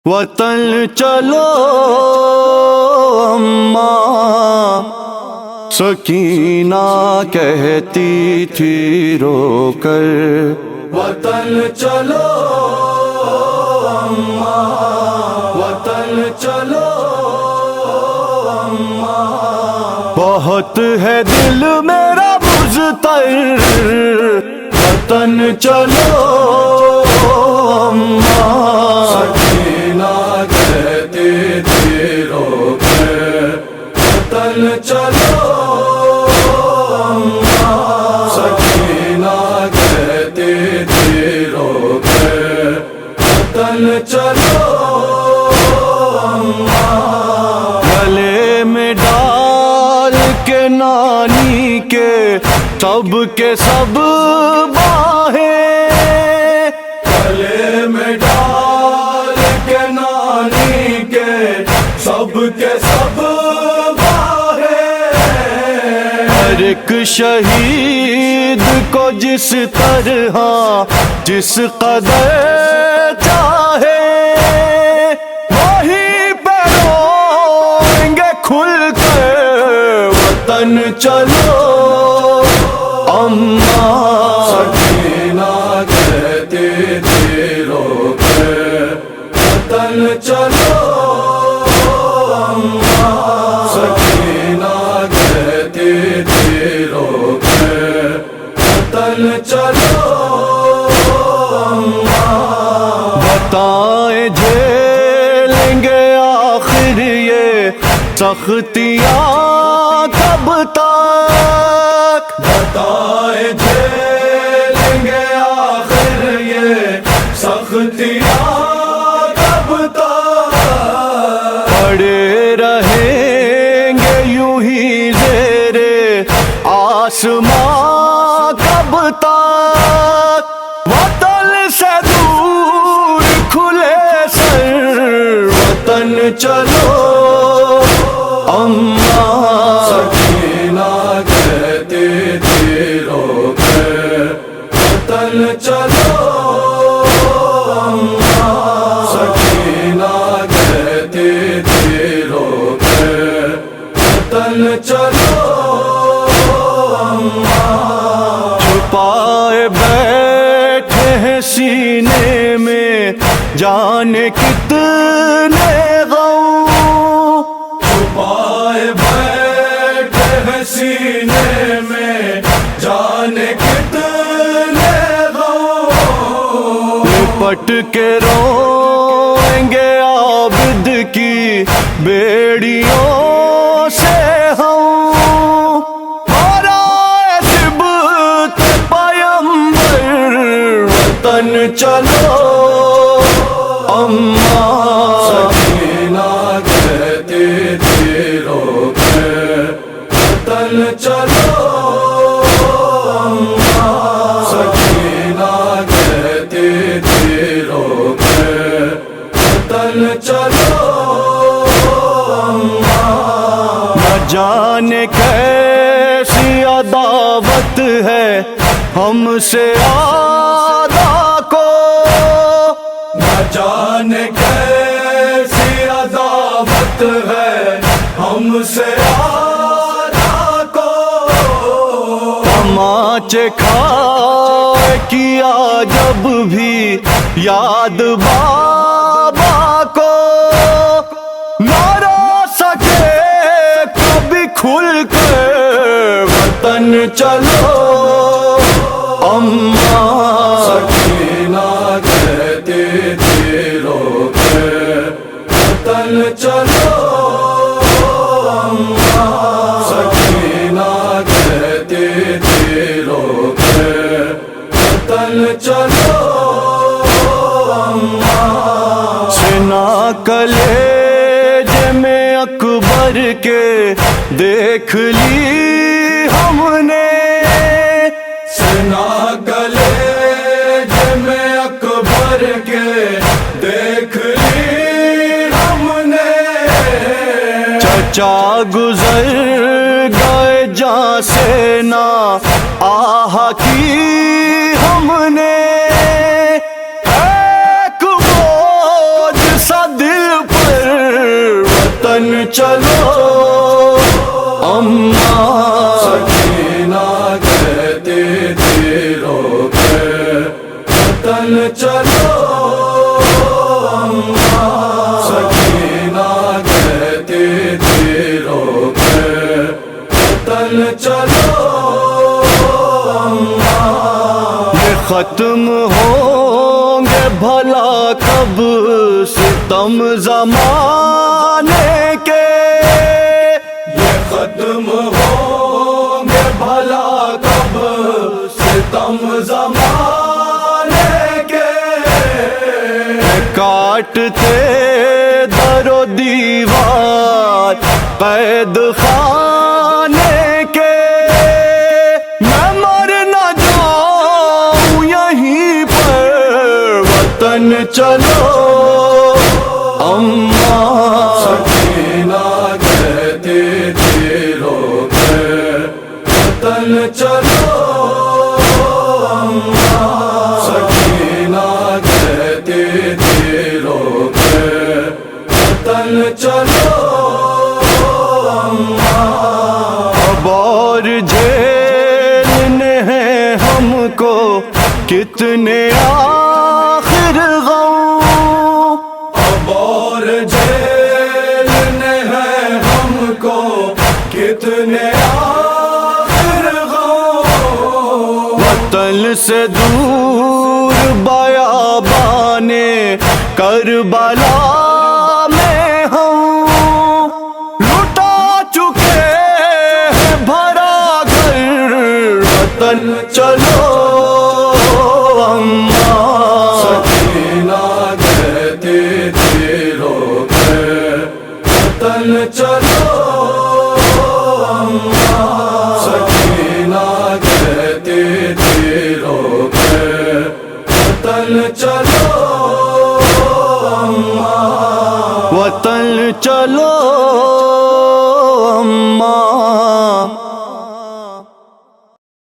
وطن چلو اماں سکینہ کہتی تھی رو کر، وطن چلو اماں، وطن چلو اماں، بہت ہے دل میرا مضطر، وطن چلو اماں، سکینہ کہتی تھی رو کر، وطن چلو اماں، سکینہ کہتی تھی رو کر، وطن چلو اماں، گلے میں ڈال کے نانی کے سب باہیں، گلے میں ڈال کے نانی کے سب باہیں، ہر ایک شہید کو جس طرح جس قدر چاہے وہیں پہ روئیں گے کھل کر، وطن چلو اماں، سکینہ کہتی تھی رو کر، وطن چلو اماں، سکینہ کہتی تھی رو کر، وطن چلو اماں، بتائیں جھیلیں گے آخر یہ سختیاں کب تک، بتائیں جھیلیں گے آخر یہ سختیاں کب تک، پڑے رہیں گے یوں ہی زیر آسماں کب تک، وطن سے دور کھلے سر، وطن چلو اماں، سکینہ کہتی تھی رو کر، وطن چلو اماں، سکینہ کہتی تھی رو کر، وطن چلو اماں، چھپائے بیٹھے ہیں سینے میں جانے کتنے غم، چھپائے بیٹھے ہیں سینے میں جانے کتنے غم، لپٹ کے روئیں گے عابد کی بیڑیوں سے ہم، ہمارا سبت پیمبر، وطن چلو اماں، سکینہ کہتی تھی رو کر، وطن چلو اماں، سکینہ کہتی تھی رو کر، وطن چلو اماں، نہ جانے کیسی عداوت ہے ہم سے آدھا کو، نہ جانے کیسی عداوت ہے ہم سے آدھا کو، تماچے کھائے کیا جب بھی یاد بابا کو، نہ رو سکے کبھی کھل کر، وطن چلو اماں، سکینہ کہتی تھی رو کر، وطن چلو اماں، سکینہ کہتی تھی رو کر، وطن چلو اماں، سنا کلیج میں اکبر کے دیکھ لی ہم نے، سنا کلیج میں اکبر کے دیکھ لی ہم نے، چچا گزر گئے جاں سے نہ آہ کی ہم نے، ایک بوجھ سا چلو اماں، سکینہ کہتے تھے رو کر وطن چلو اماں، سکینہ کہتے تھے رو کر وطن چلو اماں۔ یہ ختم ہوں گے بھلا کب ستم زمانے کے، یہ ختم ہوں گے بھلا کب ستم زمانے کے، کاٹتے در و دیوار قید خانے کے، میں مر نہ جاؤں یہیں پر وطن چلو اماں، سکینہ کہتے تھے رو کر وطن چلو اماں، سکینہ کہتے تھے رو کر وطن چلو اماں۔ اب اور جھیلنے ہیں ہم کو کتنے آخر غم، اب اور جھیلنے ہیں ہم کو کتنے آخر غم، وطن سے دور بیابان کربلا میں ہم لٹا چکے ہیں بھرا گھر وطن چلو اماں، سکینہ کہتے تھے رو کر وطن چلو اماں، سکینہ کہتے تھے رو کر وطن چلو اماں، وطن چلو اماں۔